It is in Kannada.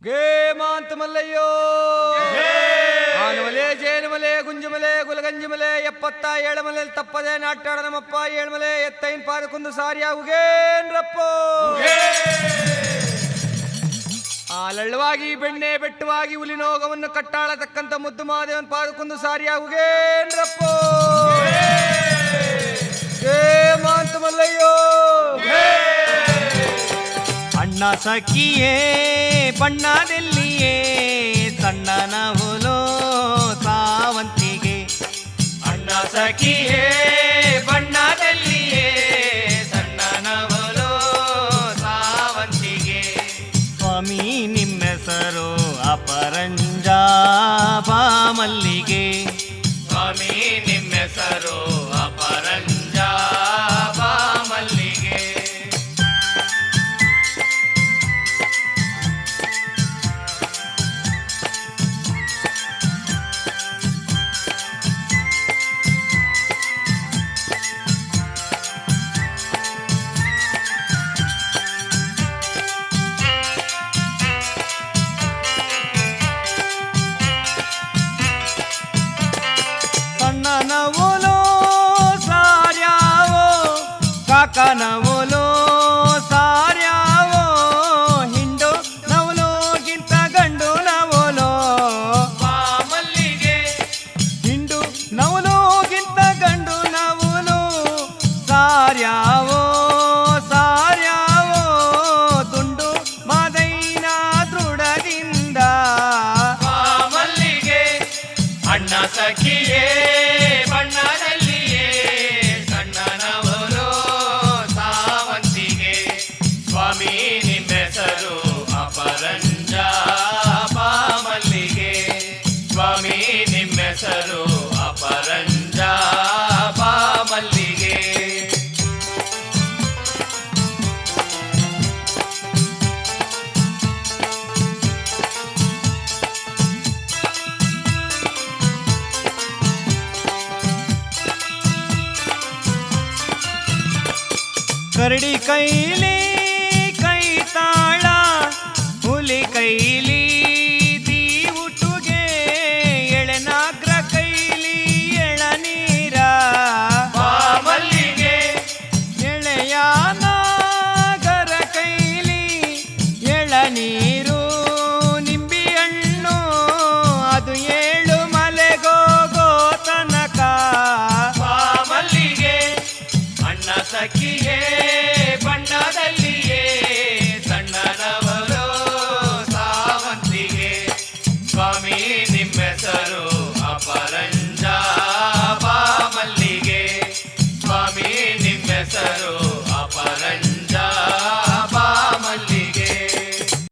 ಗೇಮಾಂತ ಮಲ್ಲಯ್ಯೋ ಆನಮಲೆ ಜೇನುಮಲೆ ಗುಂಜುಮಲೆ ಗುಲಗಂಜಿಮಲೆ 77 ಮಲೆ ತಪ್ಪದೆ ನಾಟ್ಯಾಡ ನಮ್ಮಪ್ಪ 7 ಮಲೆ ಎತ್ತೈನ್ ಪಾದಕ್ಕೊಂದು ಸಾರಿಯಾವುಗೇನ್ರಪ್ಪೋ ಆಲಳ್ಳವಾಗಿ ಬೆಣ್ಣೆ ಬೆಟ್ಟವಾಗಿ ಹುಲಿನೋಗವನ್ನು ಕಟ್ಟಾಳತಕ್ಕಂಥ ಮುದ್ದು ಮಾದೇವನ್ ಪಾದಕ್ಕೊಂದು ಸಾರಿಯಾವುಗೇನ್ರಪ್ಪೋ ಗೇಮಾಂತ ಮಲ್ಲಯ್ಯೋ ಅಣ್ಣ ಸಖಿಯೇ ಬಣ್ಣದಲ್ಲಿಯೇ ಸಣ್ಣನ ಹುಲೋ ಸಾವಂತಿಗೆ ಅಣ್ಣ ಸಖಿಯೇ ಬಣ್ಣದಲ್ಲಿಯೇ ಸಣ್ಣನ ಹುಲೋ ಸಾವಂತಿಗೆ ಸ್ವಾಮಿ ನಿಮ್ಮೆಸರು ಅಪರಂಜ ಮಲ್ಲಿಗೆ ಸ್ವಾಮಿ ನಿಮ್ಮೆಸರು ಅಪರಂಜ ಮಲ್ಲಿಗೆ ನವಲೋ ಸಾರ್ಯಾವೋ ಕಾಕ ನವಲೋ ಸಾರ್ಯಾವೋ ಹಿಂಡು ನವಲೋಗಿಂತ ಗಂಡು ನವಲೋ ಮಲ್ಲಿಗೆ ಹಿಂಡು ನವಲೋಗಿಂತ ಗಂಡು ನವಲೋ ಸಾರ್ಯಾವೋ ಸಾರ್ಯಾವೋ ತುಂಡು ಮಾದೈನ ದೃಢದಿಂದ ಮಲ್ಲಿಗೆ ಅಣ್ಣ ಸಖಿಯೇ ಬಣ್ಣದಲ್ಲಿಯೇ ಸಣ್ಣನವರೋ ಸಾವಂತಿಗೆ ಸ್ವಾಮಿ ನಿಮ್ಮೆಸರು ಅಪರಂಜ ಮಲ್ಲಿಗೆ ಸ್ವಾಮಿ ನಿಮ್ಮೆಸರು ಅಪರಂಜ ಮಲ್ಲಿಗೆ ಕರಡಿ ಕೈಲಿ ಕೈ ತಾಳ ಹುಲಿ ಕೈಲಿ ದೀವುಟುಗೆ ಎಳೆನಾಗ್ರ ಕೈಲಿ ಎಳನೀರ ಮಲ್ಲಿಗೆ ಎಳೆಯ ನಾಗರ ಕೈಲಿ ಎಳನೀರ